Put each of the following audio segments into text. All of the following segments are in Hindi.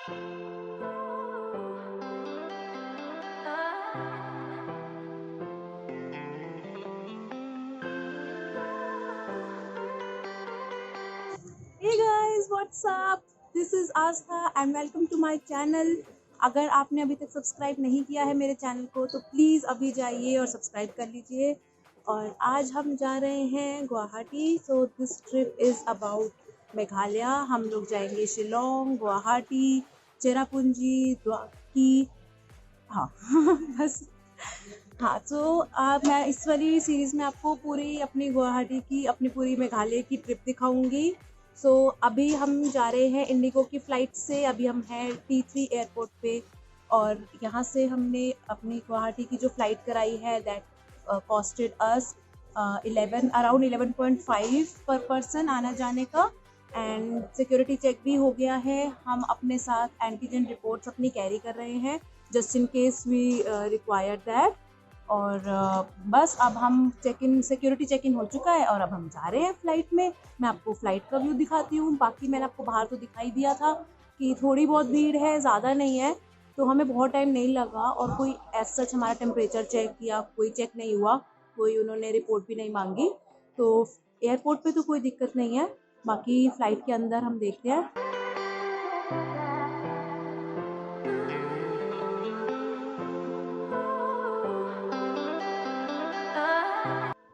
Hey guys, what's up? This is Astha and welcome to my channel. अगर आपने अभी तक सब्सक्राइब नहीं किया है मेरे चैनल को तो प्लीज़ अभी जाइए और सब्सक्राइब कर लीजिए। और आज हम जा रहे हैं Guwahati. So this trip is about Meghalaya. हम लोग जाएंगे शिलोंग, गुवाहाटी, चेरापूंजी, द्वारकी। हाँ बस। हाँ तो मैं इस वाली सीरीज़ में आपको पूरी अपनी गुवाहाटी की, अपनी पूरी मेघालय की ट्रिप दिखाऊंगी। सो अभी हम जा रहे हैं इंडिगो की फ़्लाइट से। अभी हम हैं T3 एयरपोर्ट पे और यहाँ से हमने अपनी गुवाहाटी की जो फ़्लाइट कराई है दैट कॉस्टेड अस अराउंड 11.5 पर पर्सन आना जाने का। एंड सिक्योरिटी चेक भी हो गया है। हम अपने साथ एंटीजन रिपोर्ट्स अपनी कैरी कर रहे हैं just in case we require that. और बस अब हम सिक्योरिटी चेक इन हो चुका है और अब हम जा रहे हैं फ़्लाइट में। मैं आपको फ़्लाइट का व्यू दिखाती हूँ। बाकी मैंने आपको बाहर तो दिखाई दिया था कि थोड़ी बहुत भीड़ है, ज़्यादा नहीं है, तो हमें बहुत टाइम नहीं लगा। और कोई एज सच हमारा टेम्परेचर चेक या कोई चेक नहीं हुआ, कोई उन्होंने रिपोर्ट भी नहीं मांगी। तो एयरपोर्ट पे तो कोई दिक्कत नहीं है। बाकी फ़्लाइट के अंदर हम देखते हैं।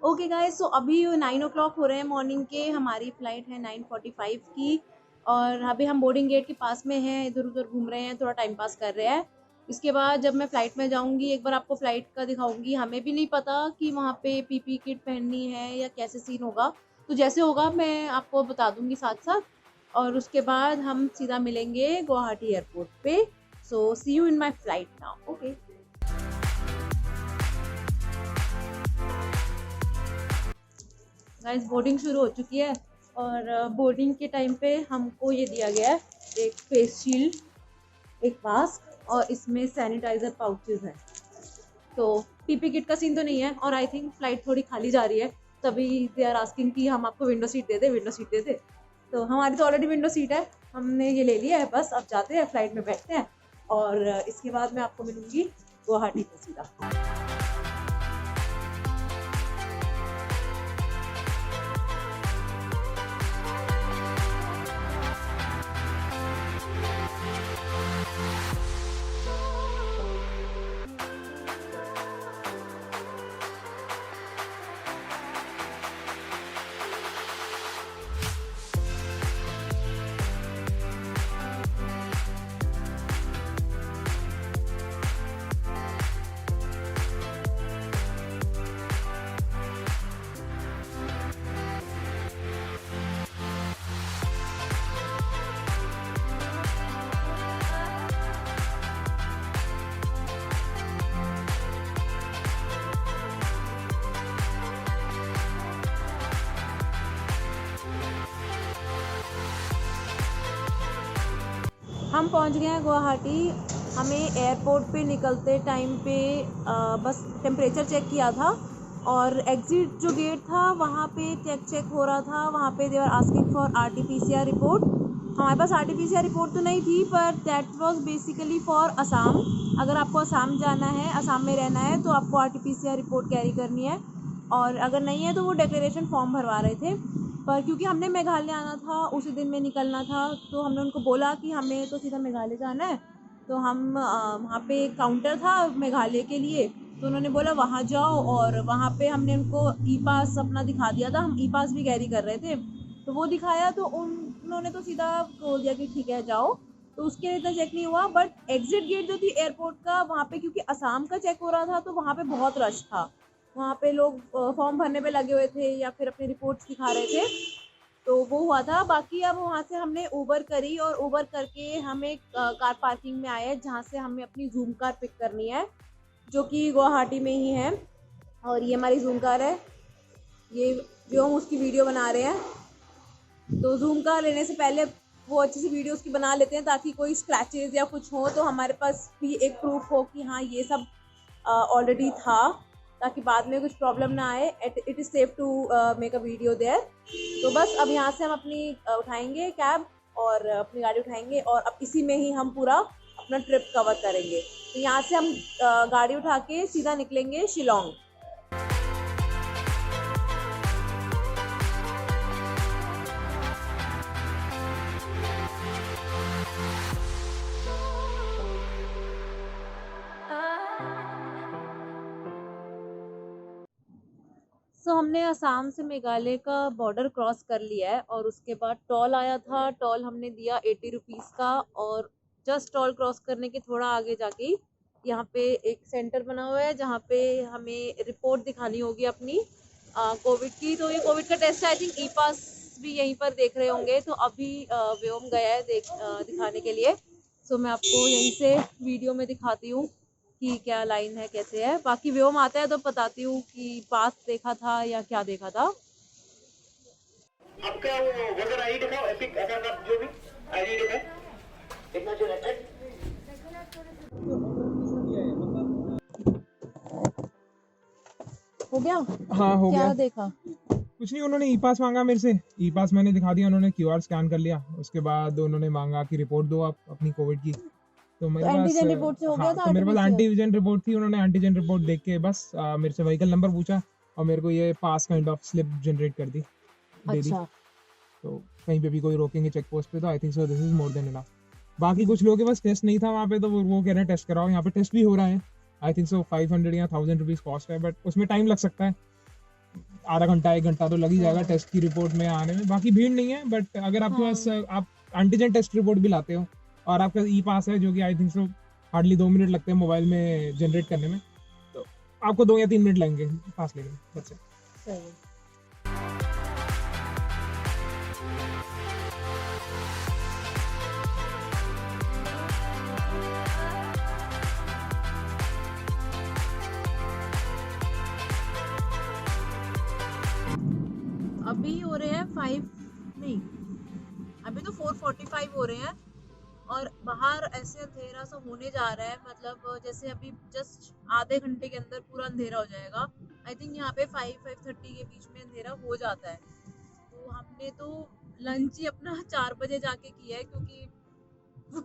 ओके गाइस, सो अभी 9 o'clock हो रहे हैं मॉर्निंग के। हमारी फ़्लाइट है 9:45 की और अभी हम बोर्डिंग गेट के पास में हैं। इधर उधर घूम रहे हैं, थोड़ा टाइम पास कर रहे हैं। इसके बाद जब मैं फ़्लाइट में जाऊंगी एक बार आपको फ़्लाइट का दिखाऊंगी। हमें भी नहीं पता कि वहाँ पे पीपी किट पहननी है या कैसे सीन होगा, तो जैसे होगा मैं आपको बता दूंगी साथ साथ। और उसके बाद हम सीधा मिलेंगे गुवाहाटी एयरपोर्ट पे। So see you in my flight now. Okay guys, boarding शुरू हो चुकी है और बोर्डिंग के टाइम पे हमको ये दिया गया है एक फेस शील्ड, एक मास्क और इसमें सैनिटाइज़र पाउचेस हैं। तो पीपी किट का सीन तो नहीं है और आई थिंक फ़्लाइट थोड़ी खाली जा रही है, तभी दे आर आस्किंग कि हम आपको विंडो सीट दे दे। तो हमारी तो ऑलरेडी विंडो सीट है, हमने ये ले लिया है। बस अब जाते हैं फ़्लाइट में बैठते हैं और इसके बाद मैं आपको मिलूँगी गुवाहाटी पे सीधा। हम पहुंच गए हैं गुवाहाटी। हमें एयरपोर्ट पे निकलते टाइम पे बस टेम्परेचर चेक किया था और एग्ज़िट जो गेट था वहाँ पे चेक हो रहा था। वहाँ पे they are asking for RT-PCR report. हमारे पास RT-PCR रिपोर्ट तो नहीं थी, पर that was basically for Assam. अगर आपको असम जाना है, असम में रहना है, तो आपको RT-PCR रिपोर्ट कैरी करनी है। और अगर नहीं है तो वो डिक्लेरेशन फॉर्म भरवा रहे थे। पर क्योंकि हमने मेघालय आना था, उसी दिन में निकलना था, तो हमने उनको बोला कि हमें तो सीधा मेघालय जाना है। तो हम वहाँ पे एक काउंटर था मेघालय के लिए, तो उन्होंने बोला वहाँ जाओ। और वहाँ पे हमने उनको ई पास अपना दिखा दिया था, हम ई पास भी कैरी कर रहे थे। तो वो दिखाया तो उन्होंने तो सीधा बोल दिया कि ठीक है जाओ। तो उसके लिए इतना चेक नहीं हुआ। बट एग्ज़िट गेट जो थी एयरपोर्ट का, वहाँ पे क्योंकि असम का चेक हो रहा था तो वहाँ पे बहुत रश था। वहाँ पे लोग फॉर्म भरने पे लगे हुए थे या फिर अपनी रिपोर्ट्स दिखा रहे थे, तो वो हुआ था। बाकी अब वहाँ से हमने ऊबर करी और ऊबर करके हम एक कार पार्किंग में आए जहाँ से हमें अपनी जूम कार पिक करनी है, जो कि गुवाहाटी में ही है। और ये हमारी जूम कार है, ये जो हम उसकी वीडियो बना रहे हैं। तो जूम कार लेने से पहले वो अच्छी सी वीडियो उसकी बना लेते हैं ताकि कोई स्क्रैचेस या कुछ हो तो हमारे पास भी एक प्रूफ हो कि हाँ ये सब ऑलरेडी था, ताकि बाद में कुछ प्रॉब्लम ना आए। It is safe to make a video there. तो बस अब यहाँ से हम अपनी उठाएंगे कैब और अपनी गाड़ी उठाएंगे और अब इसी में ही हम पूरा अपना ट्रिप कवर करेंगे। तो यहाँ से हम गाड़ी उठा के सीधा निकलेंगे शिलोंग। हमने असम से मेघालय का बॉर्डर क्रॉस कर लिया है और उसके बाद टोल आया था। टोल हमने दिया 80 रुपीज़ का और जस्ट टोल क्रॉस करने के थोड़ा आगे जाके यहाँ पे एक सेंटर बना हुआ है जहाँ पे हमें रिपोर्ट दिखानी होगी अपनी कोविड की। तो ये कोविड का टेस्ट है, आई थिंक ई पास भी यहीं पर देख रहे होंगे। तो अभी व्योम गया है दिखाने के लिए। मैं आपको यहीं से वीडियो में दिखाती हूँ कि क्या लाइन है, कैसे है। बाकी व्योम आता है तो बताती हूँ कि पास देखा था या क्या देखा था। आपका वो वोटर आईडी दिखाओ, एपिक आधार कार्ड जो भी आईडी दिखाओ। इतना जो रहता है हो गया। हाँ हो क्या गया। देखा? कुछ नहीं, उन्होंने ई पास मांगा मेरे से, ई पास मैंने दिखा दिया, उन्होंने क्यूआर स्कैन कर लिया। उसके बाद उन्होंने मांगा कि रिपोर्ट दो आप अपनी कोविड की। तो मेरे पास एंटीजन रिपोर्ट से हो गया था। तो मेरे पास एंटीजन रिपोर्ट थी। उन्होंने एंटीजन रिपोर्ट देख के बस मेरे से व्हीकल नंबर पूछा और मेरे को ये पास काइंड ऑफ स्लिप जनरेट कर दी, दे दी। अच्छा। तो कहीं पे भी कोई रोकेंगे चेक पोस्ट पे तो I think so this is more than enough. बाकी कुछ लोगों के पास टेस्ट नहीं था वहाँ पे, तो वो कह रहे हैं टेस्ट कराओ। यहाँ पे टेस्ट भी हो रहा है। आई थिंक सो 500 या 1000 रुपीज़ कॉस्ट है, बट उसमें टाइम लग सकता है, आधा घंटा 1 घंटा तो लग ही जाएगा टेस्ट की रिपोर्ट में आने में। बाकी भीड़ नहीं है, बट अगर आपके पास आप एंटीजन टेस्ट रिपोर्ट भी लाते हो और आपका ई पास है जो कि I think so hardly 2 minute लगते हैं मोबाइल में जनरेट करने में, तो आपको 2 या 3 मिनट लगेंगे पास लेने में। सही है। अभी हो रहे हैं 5 नहीं, अभी तो 4:45 हो रहे हैं और बाहर ऐसे अंधेरा सा होने जा रहा है। मतलब जैसे अभी जस्ट आधे घंटे के अंदर पूरा अंधेरा हो जाएगा। आई थिंक यहाँ पे 5-5:30 के बीच में अंधेरा हो जाता है। तो हमने तो लंच ही अपना 4 बजे जाके किया है क्योंकि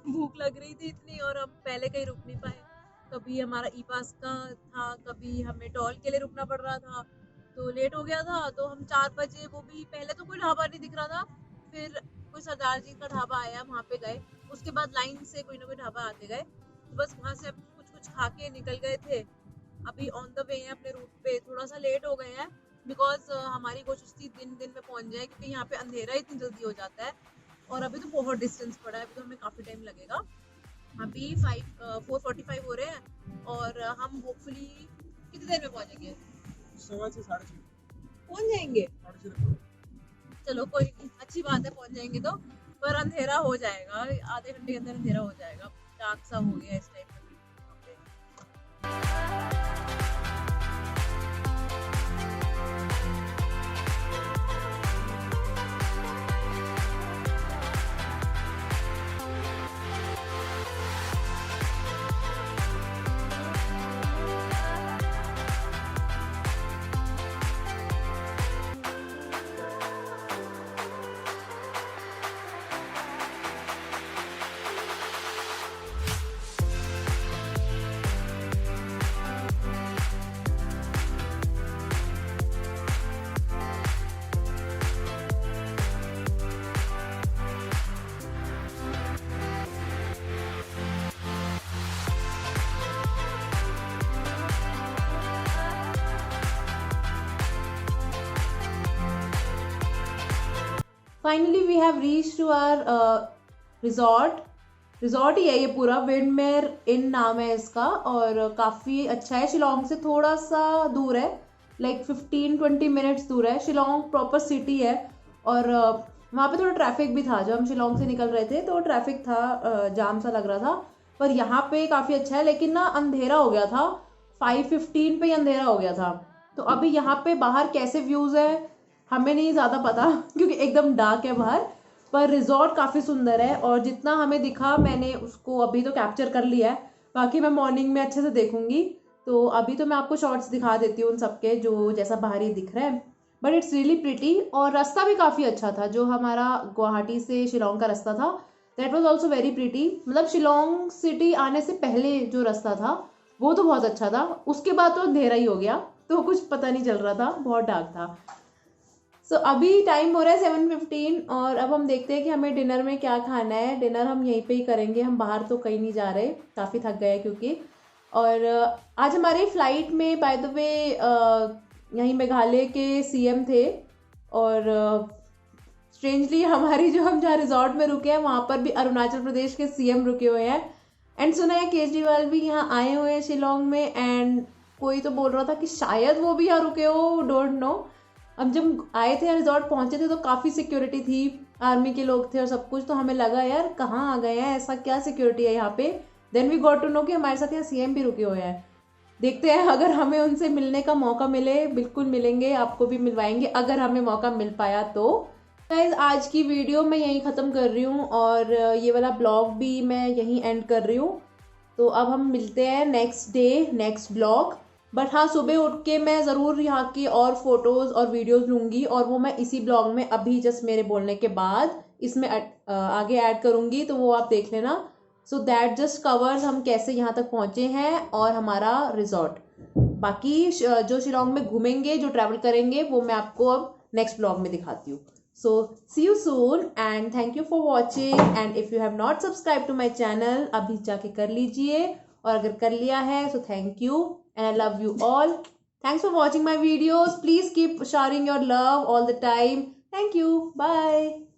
भूख लग रही थी इतनी और हम पहले कहीं रुक नहीं पाए। कभी हमारा ई पास का था, कभी हमें टोल के लिए रुकना पड़ रहा था, तो लेट हो गया था। तो हम 4 बजे, वो भी पहले तो कोई ढाबा नहीं दिख रहा था, फिर कोई सरदार जी का ढाबा आया, वहाँ पे गए। उसके बाद लाइन से कोई ना कोई ढाबा आते गए, तो बस वहाँ से हम कुछ खा के निकल गए थे। अभी ऑन द वे हैं अपने रूट पे। थोड़ा सा लेट हो गए हैं बिकॉज हमारी कोशिश थी दिन में पहुँच जाए क्योंकि यहाँ पे अंधेरा इतनी जल्दी हो जाता है और अभी तो बहुत डिस्टेंस पड़ा है, अभी तो हमें काफ़ी टाइम लगेगा। अभी 4:45 हो रहे हैं और हम होपफुली कितनी देर में पहुँचेंगे? 6 से 6:30 पहुँच जाएंगे। चलो कोई नहीं, अच्छी बात है, पहुँच जाएंगे तो। पर अंधेरा हो जाएगा, आधे घंटे के अंदर अंधेरा हो जाएगा। डार्क सा हो गया इस टाइम पे। Finally we have reach to our resort ही है ये पूरा। विंडमेयर इन नाम है इसका और काफ़ी अच्छा है। शिलोंग से थोड़ा सा दूर है, लाइक 15-20 मिनट्स दूर है। शिलोंग प्रॉपर सिटी है और वहाँ पे थोड़ा ट्रैफिक भी था। जब हम शिलोंग से निकल रहे थे तो ट्रैफिक था, जाम सा लग रहा था। पर यहाँ पे काफ़ी अच्छा है, लेकिन ना अंधेरा हो गया था। 5:15 पे ही अंधेरा हो गया था। तो अभी यहाँ पे बाहर कैसे व्यूज़ है हमें नहीं ज़्यादा पता क्योंकि एकदम डार्क है बाहर। पर रिजॉर्ट काफ़ी सुंदर है और जितना हमें दिखा मैंने उसको अभी तो कैप्चर कर लिया है। बाकी मैं मॉर्निंग में अच्छे से देखूंगी। तो अभी तो मैं आपको शॉर्ट्स दिखा देती हूँ उन सबके, जो जैसा बाहर ही दिख रहा है। But it's really pretty. और रास्ता भी काफ़ी अच्छा था, जो हमारा गुवाहाटी से शिलोंग का रास्ता था, that was also very pretty. मतलब शिलोंग सिटी आने से पहले जो रास्ता था वो तो बहुत अच्छा था, उसके बाद तो अंधेरा ही हो गया, तो कुछ पता नहीं चल रहा था, बहुत डार्क था। सो अभी टाइम हो रहा है 7:15 और अब हम देखते हैं कि हमें डिनर में क्या खाना है। डिनर हम यहीं पे ही करेंगे, हम बाहर तो कहीं नहीं जा रहे, काफ़ी थक गए क्योंकि। और आज हमारे फ्लाइट में बाय द वे यहीं मेघालय के सीएम थे, और स्ट्रेंजली हमारी जो हम जहाँ रिजॉर्ट में रुके हैं वहाँ पर भी अरुणाचल प्रदेश के सीएम रुके हुए हैं। एंड सुना है केजरीवाल भी यहाँ आए हुए हैं शिलोंग में, एंड कोई तो बोल रहा था कि शायद वो भी यहाँ रुके हो, डोंट नो। अब जब आए थे रिजॉर्ट पहुंचे थे तो काफ़ी सिक्योरिटी थी, आर्मी के लोग थे और सब कुछ, तो हमें लगा यार कहाँ आ गए हैं, ऐसा क्या सिक्योरिटी है यहाँ पे। Then we got to know कि हमारे साथ यहाँ सीएम भी रुके हुए हैं। देखते हैं अगर हमें उनसे मिलने का मौका मिले, बिल्कुल मिलेंगे, आपको भी मिलवाएंगे अगर हमें मौका मिल पाया तो। गाइस आज की वीडियो मैं यहीं ख़त्म कर रही हूँ और ये वाला ब्लॉग भी मैं यहीं एंड कर रही हूँ। तो अब हम मिलते हैं next day next blog. But हाँ, सुबह उठ के मैं ज़रूर यहाँ की और फोटोज़ और वीडियोज़ लूँगी, और वो मैं इसी ब्लॉग में अभी जस्ट मेरे बोलने के बाद इसमें आगे ऐड करूँगी, तो वो आप देख लेना। सो दैट जस्ट कवर्स हम कैसे यहाँ तक पहुँचे हैं और हमारा रिजॉर्ट। बाकी जो शिलोंग में घूमेंगे, जो ट्रैवल करेंगे, वो मैं आपको अब नेक्स्ट ब्लॉग में दिखाती हूँ। So see you soon and thank you for watching, and if you have not subscribed to my channel अभी जाके कर लीजिए, और अगर कर लिया है so thank you and I love you all. Thanks for watching my videos. Please keep sharing your love all the time. Thank you. Bye.